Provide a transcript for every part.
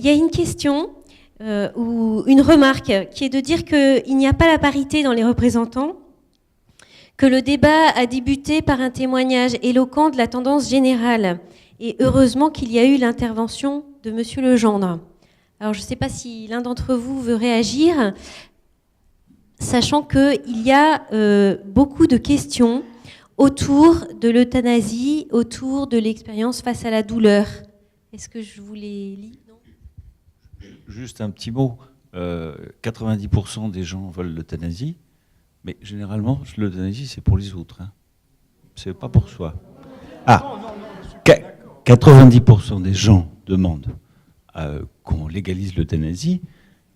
y a une question ou une remarque qui est de dire qu'il n'y a pas la parité dans les représentants, que le débat a débuté par un témoignage éloquent de la tendance générale. Et heureusement qu'il y a eu l'intervention de Monsieur Legendre. Alors je ne sais pas si l'un d'entre vous veut réagir, sachant qu'il y a beaucoup de questions autour de l'euthanasie, autour de l'expérience face à la douleur. Est-ce que je vous les lis ? Non ? Juste un petit mot. 90% des gens veulent l'euthanasie, mais généralement, l'euthanasie, c'est pour les autres. Hein. C'est pas pour soi. Ah, 90% des gens demandent qu'on légalise l'euthanasie,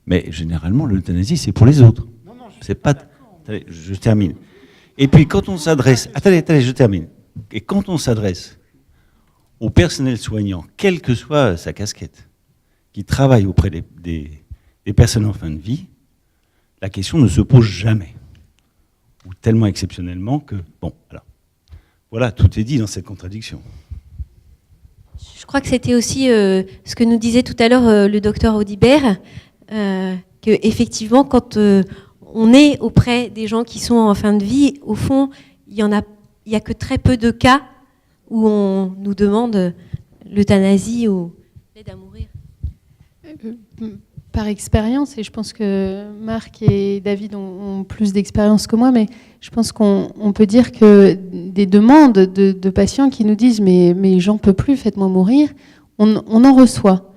mais généralement, l'euthanasie, c'est pour les autres. C'est pas... Attendez, je termine. Et puis, quand on s'adresse... Attendez, je termine. Et quand on s'adresse au personnel soignant, quelle que soit sa casquette, qui travaille auprès des personnes en fin de vie, la question ne se pose jamais. Ou tellement exceptionnellement que... Bon, alors, voilà, tout est dit dans cette contradiction. Je crois que c'était aussi ce que nous disait tout à l'heure le docteur Audibert, qu'effectivement, quand on est auprès des gens qui sont en fin de vie, au fond, il y a que très peu de cas où on nous demande l'euthanasie ou l'aide à mourir. Par expérience, et je pense que Marc et David ont plus d'expérience que moi, mais je pense qu'on peut dire que des demandes de patients qui nous disent « mais j'en peux plus, faites-moi mourir », on en reçoit.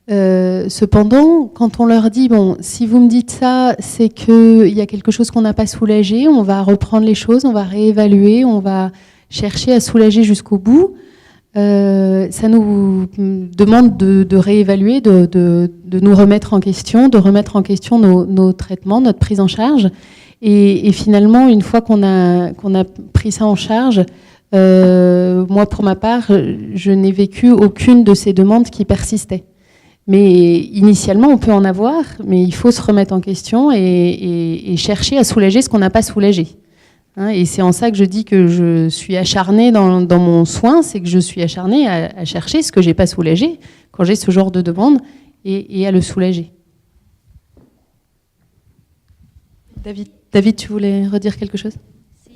Cependant, quand on leur dit « bon, si vous me dites ça, c'est qu'il y a quelque chose qu'on n'a pas soulagé, on va reprendre les choses, on va réévaluer, on va chercher à soulager jusqu'au bout », ça nous demande de réévaluer, de nous remettre en question, de remettre en question nos traitements, notre prise en charge. Et finalement, une fois qu'on a pris ça en charge, moi, pour ma part, je n'ai vécu aucune de ces demandes qui persistaient. Mais initialement, on peut en avoir, mais il faut se remettre en question et chercher à soulager ce qu'on n'a pas soulagé. Et c'est en ça que je dis que je suis acharnée dans mon soin, c'est que je suis acharnée à chercher ce que je n'ai pas soulagé quand j'ai ce genre de demande et à le soulager. David, tu voulais redire quelque chose ? C'est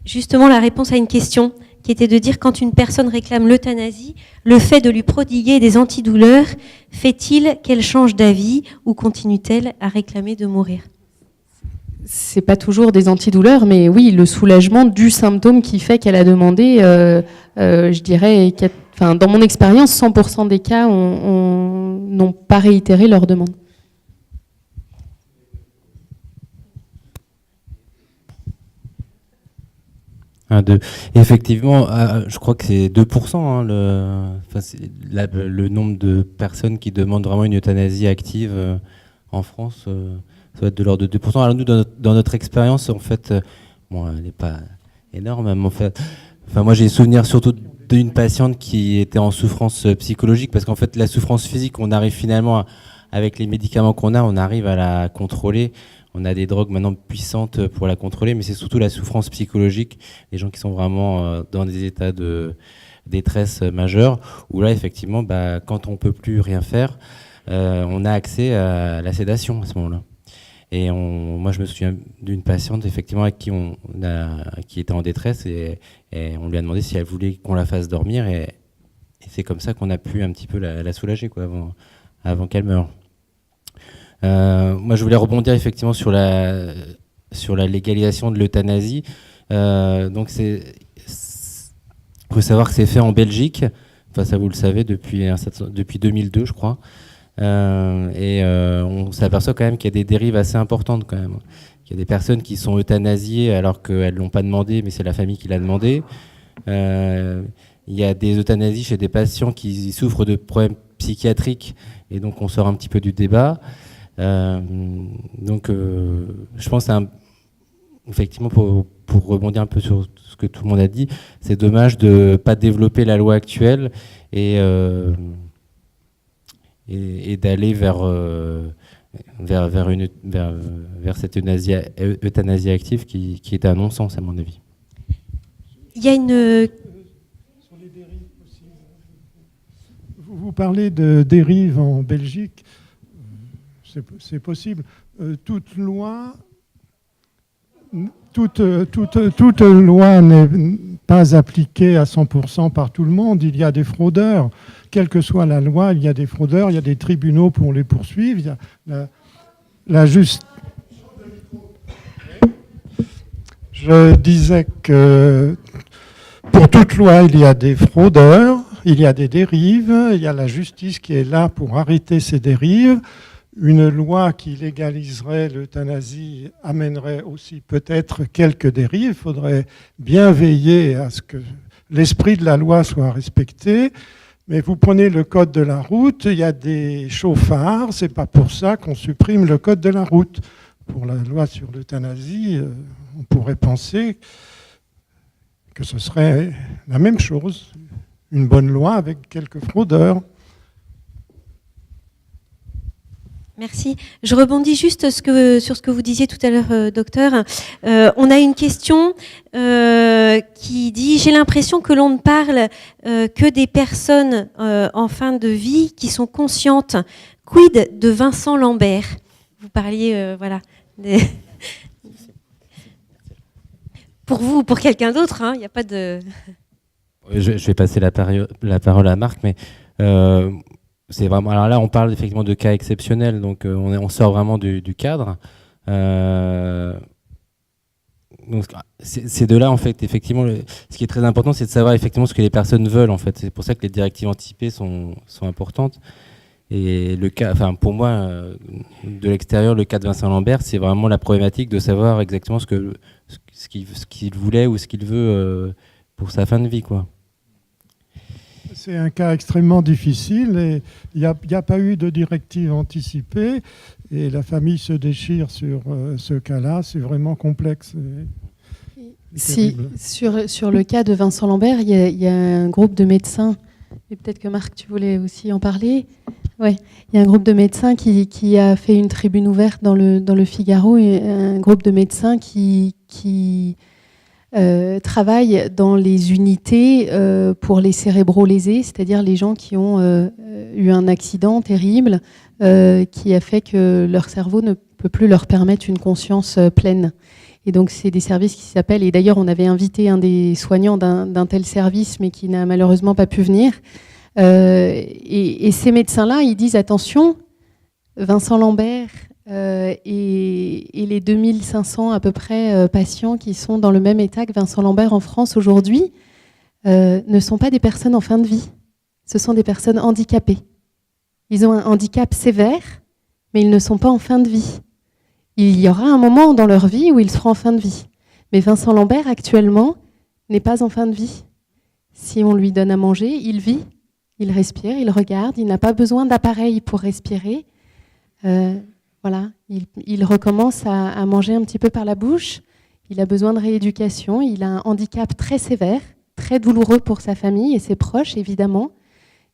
justement la réponse à une question qui était de dire quand une personne réclame l'euthanasie, le fait de lui prodiguer des antidouleurs fait-il qu'elle change d'avis ou continue-t-elle à réclamer de mourir ? C'est pas toujours des antidouleurs, mais oui, le soulagement du symptôme qui fait qu'elle a demandé, je dirais, dans mon expérience, 100% des cas n'ont pas réitéré leur demande. Effectivement, je crois que c'est 2%, le nombre de personnes qui demandent vraiment une euthanasie active en France. Ça va être de l'ordre de 2%. Alors nous, dans notre expérience, en fait, elle n'est pas énorme, mais en fait, moi j'ai souvenir surtout d'une patiente qui était en souffrance psychologique, parce qu'en fait, la souffrance physique, on arrive finalement, avec les médicaments qu'on a, on arrive à la contrôler. On a des drogues maintenant puissantes pour la contrôler, mais c'est surtout la souffrance psychologique, les gens qui sont vraiment dans des états de détresse majeure, où là, effectivement, quand on ne peut plus rien faire, on a accès à la sédation à ce moment-là. Et moi, je me souviens d'une patiente, effectivement, avec qui était en détresse, et on lui a demandé si elle voulait qu'on la fasse dormir, et c'est comme ça qu'on a pu un petit peu la soulager, quoi, avant qu'elle meure. Moi, je voulais rebondir effectivement sur la légalisation de l'euthanasie. Donc, faut savoir que c'est fait en Belgique. Enfin, ça, vous le savez, depuis 2002, je crois. On s'aperçoit quand même qu'il y a des dérives assez importantes quand même. Il y a des personnes qui sont euthanasiées alors qu'elles ne l'ont pas demandé, mais c'est la famille qui l'a demandé. Il y a des euthanasies chez des patients qui souffrent de problèmes psychiatriques, et donc on sort un petit peu du débat. Je pense effectivement, pour rebondir un peu sur ce que tout le monde a dit, c'est dommage de ne pas développer la loi actuelle et d'aller vers cette euthanasie active qui est un non-sens, à mon avis. Il y a une... Sur les dérives possibles. Vous vous parlez de dérive en Belgique, c'est possible. Toute loi n'est pas appliquée à 100% par tout le monde. Il y a des fraudeurs. Quelle que soit la loi, il y a des fraudeurs. Il y a des tribunaux pour les poursuivre. Il y a la justice. Je disais que pour toute loi, il y a des fraudeurs, il y a des dérives, il y a la justice qui est là pour arrêter ces dérives. Une loi qui légaliserait l'euthanasie amènerait aussi peut-être quelques dérives. Il faudrait bien veiller à ce que l'esprit de la loi soit respecté. Mais vous prenez le code de la route, il y a des chauffards, c'est pas pour ça qu'on supprime le code de la route. Pour la loi sur l'euthanasie, on pourrait penser que ce serait la même chose, une bonne loi avec quelques fraudeurs. Merci. Je rebondis juste sur ce que vous disiez tout à l'heure, docteur. On a une question qui dit « J'ai l'impression que l'on ne parle que des personnes en fin de vie qui sont conscientes. Quid de Vincent Lambert ?» Vous parliez, voilà. Pour vous ou pour quelqu'un d'autre, il n'y a pas de... Je vais passer la parole à Marc, mais c'est vraiment... Alors là, on parle effectivement de cas exceptionnels, donc on sort vraiment du cadre. Donc, ces deux-là, en fait, effectivement, ce qui est très important, c'est de savoir effectivement ce que les personnes veulent, en fait. C'est pour ça que les directives anticipées sont importantes. Et le cas, enfin, pour moi, de l'extérieur, le cas de Vincent Lambert, c'est vraiment la problématique de savoir exactement ce qu'il voulait ou ce qu'il veut pour sa fin de vie, quoi. C'est un cas extrêmement difficile et il n'y a pas eu de directive anticipée et la famille se déchire sur ce cas-là. C'est vraiment complexe. Si, sur le cas de Vincent Lambert, il y a un groupe de médecins, et peut-être que Marc, tu voulais aussi en parler. Ouais, il y a un groupe de médecins qui a fait une tribune ouverte dans le Figaro, et un groupe de médecins qui travaille dans les unités pour les cérébro-lésés, c'est-à-dire les gens qui ont eu un accident terrible qui a fait que leur cerveau ne peut plus leur permettre une conscience pleine. Et donc, c'est des services qui s'appellent... Et d'ailleurs, on avait invité un des soignants d'un tel service, mais qui n'a malheureusement pas pu venir. Et ces médecins-là, ils disent, attention, Vincent Lambert et les 2500 à peu près patients qui sont dans le même état que Vincent Lambert en France aujourd'hui ne sont pas des personnes en fin de vie. Ce sont des personnes handicapées. Ils ont un handicap sévère, mais ils ne sont pas en fin de vie. Il y aura un moment dans leur vie où ils seront en fin de vie. Mais Vincent Lambert, actuellement, n'est pas en fin de vie. Si on lui donne à manger, il vit, il respire, il regarde, il n'a pas besoin d'appareil pour respirer. Voilà, il recommence à manger un petit peu par la bouche. Il a besoin de rééducation. Il a un handicap très sévère, très douloureux pour sa famille et ses proches, évidemment.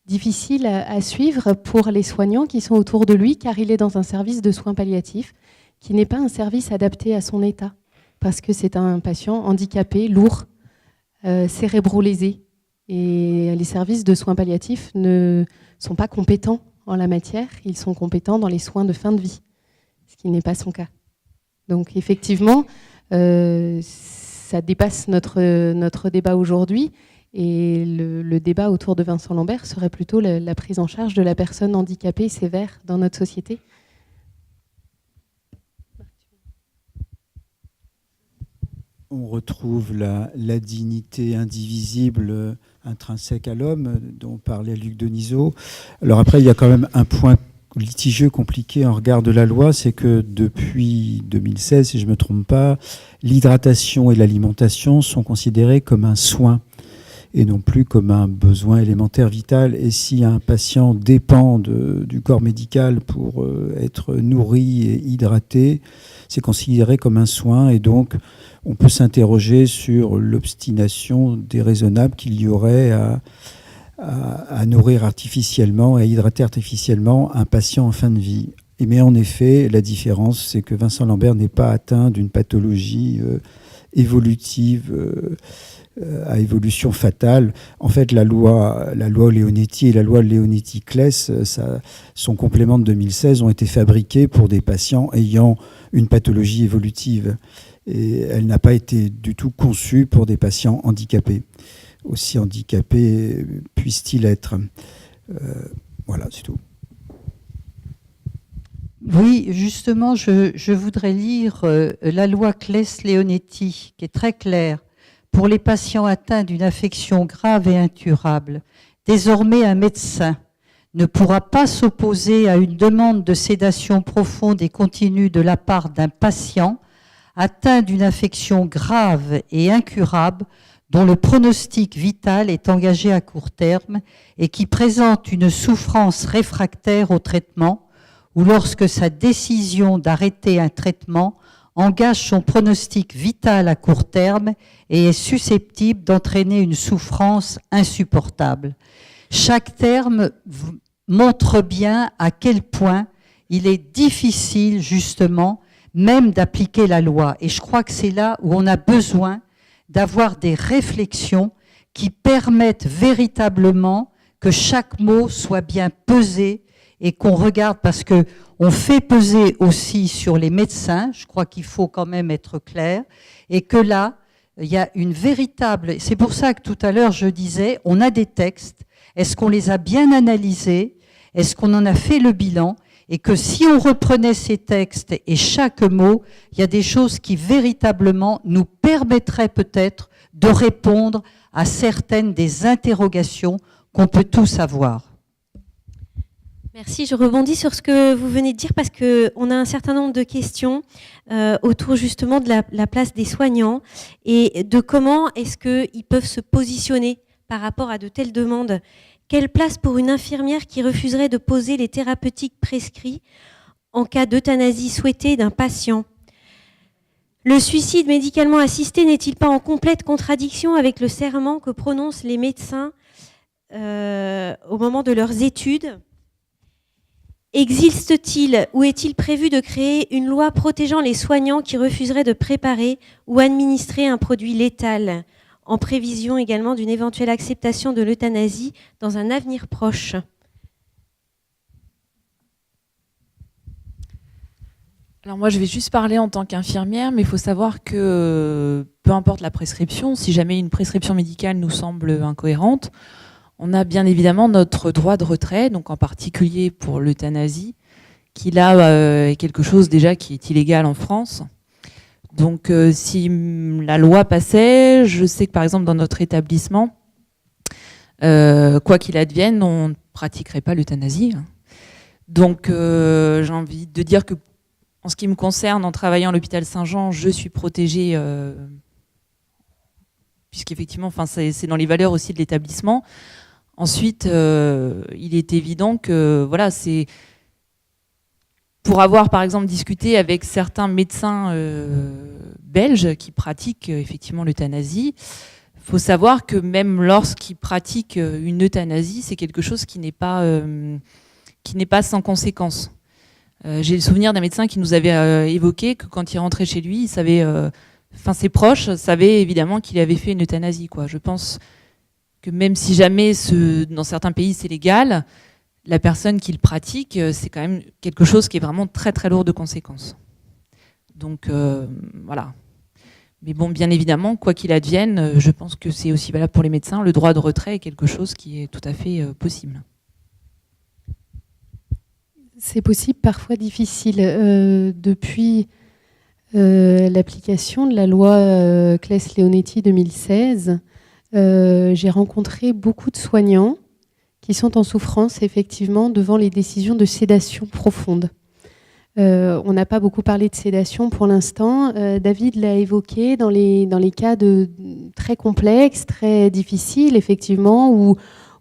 Difficile à suivre pour les soignants qui sont autour de lui, car il est dans un service de soins palliatifs qui n'est pas un service adapté à son état, parce que c'est un patient handicapé, lourd, cérébro-lésé. Et les services de soins palliatifs ne sont pas compétents en la matière, ils sont compétents dans les soins de fin de vie, ce qui n'est pas son cas. Donc effectivement, ça dépasse notre débat aujourd'hui, et le débat autour de Vincent Lambert serait plutôt la prise en charge de la personne handicapée sévère dans notre société. On retrouve la dignité indivisible intrinsèque à l'homme dont parlait Luc Denisot. Alors après, il y a quand même un point litigieux, compliqué en regard de la loi, c'est que depuis 2016, si je ne me trompe pas, l'hydratation et l'alimentation sont considérées comme un soin et non plus comme un besoin élémentaire vital. Et si un patient dépend du corps médical pour être nourri et hydraté, c'est considéré comme un soin, et donc on peut s'interroger sur l'obstination déraisonnable qu'il y aurait à nourrir artificiellement, à hydrater artificiellement un patient en fin de vie. Mais en effet, la différence, c'est que Vincent Lambert n'est pas atteint d'une pathologie évolutive à évolution fatale. En fait, la loi Leonetti et la loi Leonetti-Claes, son complément de 2016, ont été fabriqués pour des patients ayant une pathologie évolutive. Et elle n'a pas été du tout conçue pour des patients handicapés. Aussi handicapés puissent-ils être. Voilà, c'est tout. Oui, justement, je voudrais lire la loi Claes-Leonetti, qui est très claire. Pour les patients atteints d'une affection grave et incurable, désormais un médecin ne pourra pas s'opposer à une demande de sédation profonde et continue de la part d'un patient atteint d'une affection grave et incurable dont le pronostic vital est engagé à court terme et qui présente une souffrance réfractaire au traitement ou lorsque sa décision d'arrêter un traitement engage son pronostic vital à court terme et est susceptible d'entraîner une souffrance insupportable. Chaque terme montre bien à quel point il est difficile, justement, même d'appliquer la loi. Et je crois que c'est là où on a besoin d'avoir des réflexions qui permettent véritablement que chaque mot soit bien pesé et qu'on regarde, parce qu'on fait peser aussi sur les médecins, je crois qu'il faut quand même être clair, et que là, il y a une véritable... C'est pour ça que tout à l'heure, je disais, on a des textes, est-ce qu'on les a bien analysés, est-ce qu'on en a fait le bilan, et que si on reprenait ces textes et chaque mot, il y a des choses qui véritablement nous permettraient peut-être de répondre à certaines des interrogations qu'on peut tous avoir. Merci, je rebondis sur ce que vous venez de dire parce qu'on a un certain nombre de questions autour justement de la place des soignants et de comment est-ce qu'ils peuvent se positionner par rapport à de telles demandes. Quelle place pour une infirmière qui refuserait de poser les thérapeutiques prescrits en cas d'euthanasie souhaitée d'un patient ? Le suicide médicalement assisté n'est-il pas en complète contradiction avec le serment que prononcent les médecins au moment de leurs études ? Existe-t-il ou est-il prévu de créer une loi protégeant les soignants qui refuseraient de préparer ou administrer un produit létal, en prévision également d'une éventuelle acceptation de l'euthanasie dans un avenir proche ? Alors moi, je vais juste parler en tant qu'infirmière, mais il faut savoir que peu importe la prescription, si jamais une prescription médicale nous semble incohérente, on a bien évidemment notre droit de retrait, donc en particulier pour l'euthanasie, qui là est quelque chose déjà qui est illégal en France. Donc si la loi passait, je sais que par exemple dans notre établissement, quoi qu'il advienne, on ne pratiquerait pas l'euthanasie. Donc j'ai envie de dire que en ce qui me concerne, en travaillant à l'hôpital Saint-Jean, je suis protégée, puisqu'effectivement, c'est dans les valeurs aussi de l'établissement. Ensuite, il est évident que voilà, c'est pour avoir par exemple discuté avec certains médecins belges qui pratiquent effectivement l'euthanasie. Il faut savoir que même lorsqu'ils pratiquent une euthanasie, c'est quelque chose qui n'est pas sans conséquence. J'ai le souvenir d'un médecin qui nous avait évoqué que quand il rentrait chez lui, il savait, ses proches savaient évidemment qu'il avait fait une euthanasie, quoi. Je pense que même si jamais dans certains pays c'est légal, la personne qui le pratique, c'est quand même quelque chose qui est vraiment très très lourd de conséquences. Donc voilà. Mais bon, bien évidemment, quoi qu'il advienne, je pense que c'est aussi valable pour les médecins. Le droit de retrait est quelque chose qui est tout à fait possible. C'est possible, parfois difficile. Depuis l'application de la loi Claes-Leonetti 2016, j'ai rencontré beaucoup de soignants qui sont en souffrance, effectivement, devant les décisions de sédation profonde. On n'a pas beaucoup parlé de sédation pour l'instant. David l'a évoqué dans les cas très complexes, très difficiles, effectivement, où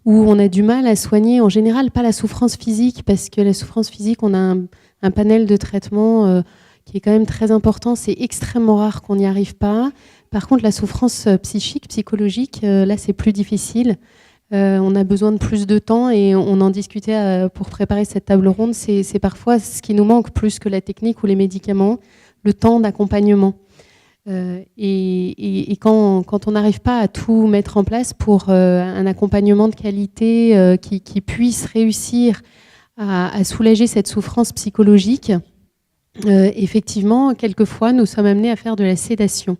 on a du mal à soigner, en général, pas la souffrance physique, parce que la souffrance physique, on a un panel de traitements qui est quand même très important. C'est extrêmement rare qu'on n'y arrive pas. Par contre, la souffrance psychique, psychologique, là, c'est plus difficile. On a besoin de plus de temps et on en discutait pour préparer cette table ronde. C'est parfois ce qui nous manque plus que la technique ou les médicaments, le temps d'accompagnement. Et quand on n'arrive pas à tout mettre en place pour un accompagnement de qualité qui puisse réussir à soulager cette souffrance psychologique, effectivement, quelquefois, nous sommes amenés à faire de la sédation.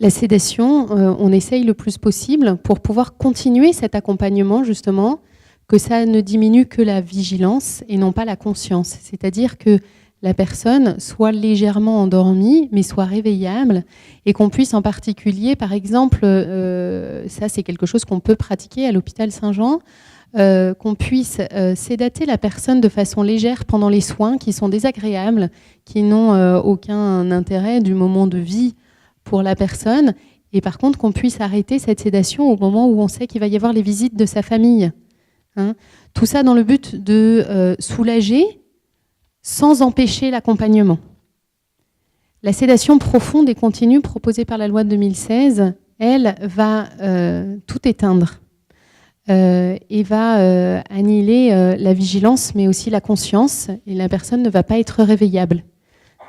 La sédation, on essaye le plus possible pour pouvoir continuer cet accompagnement, justement, que ça ne diminue que la vigilance et non pas la conscience. C'est-à-dire que la personne soit légèrement endormie, mais soit réveillable, et qu'on puisse en particulier, par exemple, ça c'est quelque chose qu'on peut pratiquer à l'hôpital Saint-Jean, qu'on puisse sédater la personne de façon légère pendant les soins qui sont désagréables, qui n'ont aucun intérêt du moment de vie pour la personne, et par contre qu'on puisse arrêter cette sédation au moment où on sait qu'il va y avoir les visites de sa famille. Hein. Tout ça dans le but de soulager sans empêcher l'accompagnement. La sédation profonde et continue proposée par la loi de 2016, elle va tout éteindre et va annihiler la vigilance, mais aussi la conscience, et la personne ne va pas être réveillable.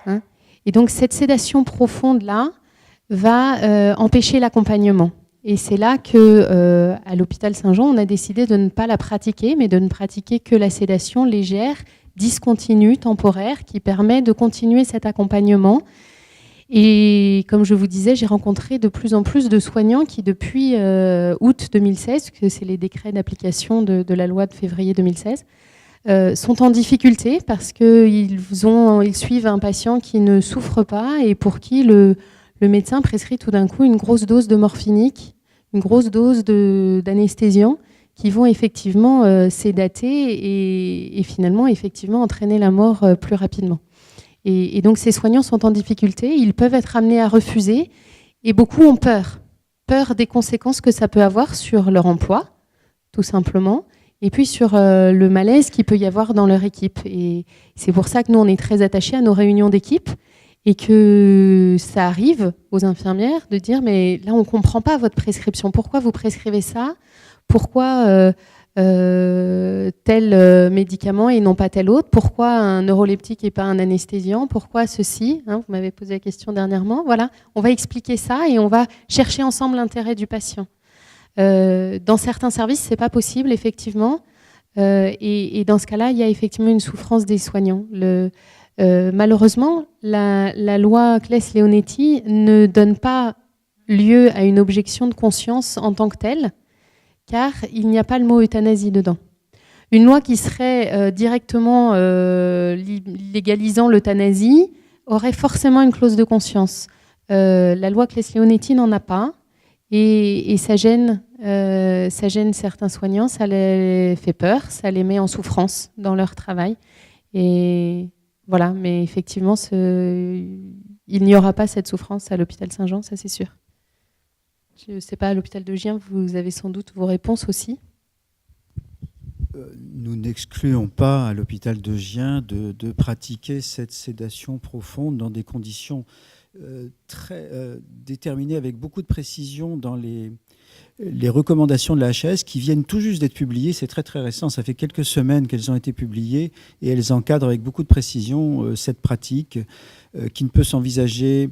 Hein. Et donc cette sédation profonde-là va empêcher l'accompagnement. Et c'est là que, à l'hôpital Saint-Jean, on a décidé de ne pas la pratiquer, mais de ne pratiquer que la sédation légère, discontinue, temporaire, qui permet de continuer cet accompagnement. Et comme je vous disais, j'ai rencontré de plus en plus de soignants qui, depuis août 2016, que c'est les décrets d'application de la loi de février 2016, sont en difficulté parce qu'ils suivent un patient qui ne souffre pas et pour qui le médecin prescrit tout d'un coup une grosse dose de morphinique, une grosse dose d'anesthésiant qui vont effectivement sédater et finalement effectivement entraîner la mort plus rapidement. Et donc ces soignants sont en difficulté, ils peuvent être amenés à refuser et beaucoup ont peur des conséquences que ça peut avoir sur leur emploi, tout simplement, et puis sur le malaise qu'il peut y avoir dans leur équipe. Et c'est pour ça que nous on est très attachés à nos réunions d'équipe. Et que ça arrive aux infirmières de dire mais là on ne comprend pas votre prescription, pourquoi vous prescrivez ça, pourquoi tel médicament et non pas tel autre, pourquoi un neuroleptique et pas un anesthésiant, pourquoi ceci, hein, vous m'avez posé la question dernièrement, voilà, on va expliquer ça et on va chercher ensemble l'intérêt du patient. Dans certains services c'est pas possible effectivement et dans ce cas-là il y a effectivement une souffrance des soignants. Malheureusement, la loi Claes-Leonetti ne donne pas lieu à une objection de conscience en tant que telle, car il n'y a pas le mot euthanasie dedans. Une loi qui serait directement légalisant l'euthanasie aurait forcément une clause de conscience. La loi Claes-Leonetti n'en a pas, et ça gêne certains soignants, ça les fait peur, ça les met en souffrance dans leur travail. Et voilà, mais effectivement, il n'y aura pas cette souffrance à l'hôpital Saint-Jean, ça c'est sûr. Je ne sais pas, à l'hôpital de Gien, vous avez sans doute vos réponses aussi. Nous n'excluons pas à l'hôpital de Gien de pratiquer cette sédation profonde dans des conditions très déterminées avec beaucoup de précision dans les recommandations de la HAS qui viennent tout juste d'être publiées. C'est très très récent, ça fait quelques semaines qu'elles ont été publiées et elles encadrent avec beaucoup de précision cette pratique qui ne peut s'envisager,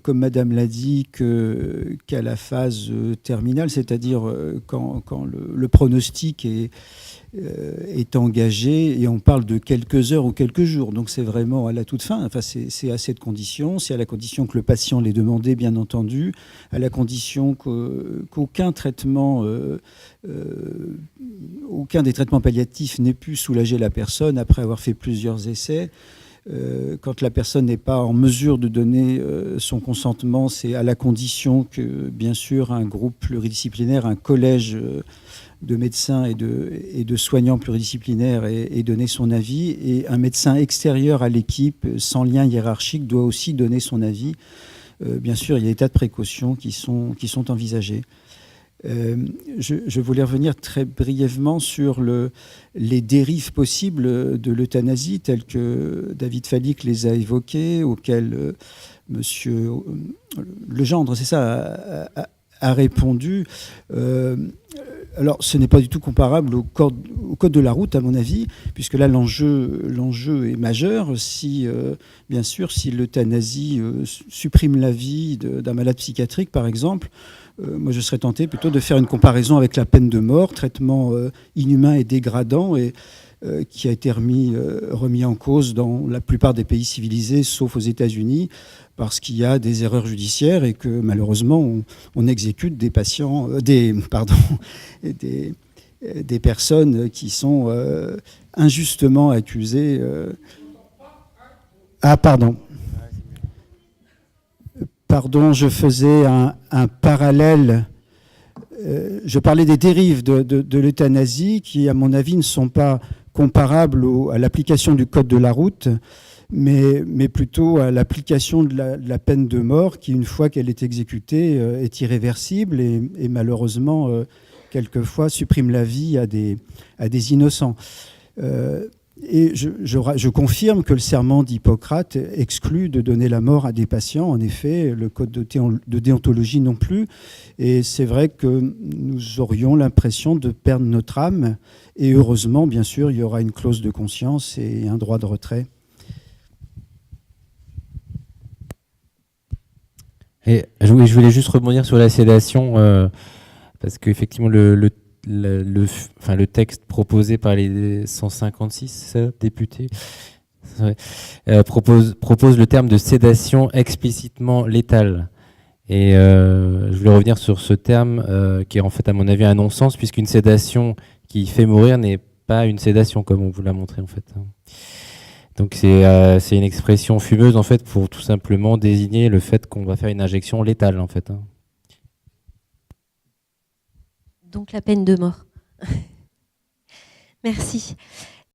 comme Madame l'a dit, qu'à la phase terminale, c'est-à-dire quand le pronostic est engagé et on parle de quelques heures ou quelques jours. Donc c'est vraiment à la toute fin. Enfin, c'est à cette condition, c'est à la condition que le patient l'ait demandé, bien entendu, à la condition qu'aucun traitement, aucun des traitements palliatifs n'ait pu soulager la personne après avoir fait plusieurs essais. Quand la personne n'est pas en mesure de donner son consentement, c'est à la condition que, bien sûr, un groupe pluridisciplinaire, un collège de médecins et de soignants pluridisciplinaires ait donné son avis, et un médecin extérieur à l'équipe, sans lien hiérarchique, doit aussi donner son avis. Bien sûr, il y a des tas de précautions qui sont envisagées. Je voulais revenir très brièvement sur les dérives possibles de l'euthanasie, telles que David Falik les a évoquées, auxquelles Monsieur Legendre, c'est ça, a répondu. Alors, ce n'est pas du tout comparable au code de la route, à mon avis, puisque là, l'enjeu est majeur. Si, bien sûr, si l'euthanasie supprime la vie d'un malade psychiatrique, par exemple, moi, je serais tenté plutôt de faire une comparaison avec la peine de mort, traitement inhumain et dégradant, et qui a été remis en cause dans la plupart des pays civilisés, sauf aux États-Unis, parce qu'il y a des erreurs judiciaires et que malheureusement on exécute des patients, des personnes qui sont injustement accusées. Ah, pardon. Pardon, je faisais un parallèle. Je parlais des dérives de l'euthanasie qui, à mon avis, ne sont pas comparables à l'application du code de la route, mais plutôt à l'application de la peine de mort qui, une fois qu'elle est exécutée, est irréversible et malheureusement, quelquefois, supprime la vie à des innocents. Et je confirme que le serment d'Hippocrate exclut de donner la mort à des patients. En effet, le code de déontologie non plus. Et c'est vrai que nous aurions l'impression de perdre notre âme. Et heureusement, bien sûr, il y aura une clause de conscience et un droit de retrait. Et je voulais juste rebondir sur la sédation, parce qu'effectivement, le texte proposé par les 156 députés propose le terme de sédation explicitement létale. Et je voulais revenir sur ce terme qui est en fait, à mon avis, un non-sens, puisqu'une sédation qui fait mourir n'est pas une sédation, comme on vous l'a montré en fait. Donc c'est une expression fumeuse en fait pour tout simplement désigner le fait qu'on va faire une injection létale en fait. Donc la peine de mort. Merci.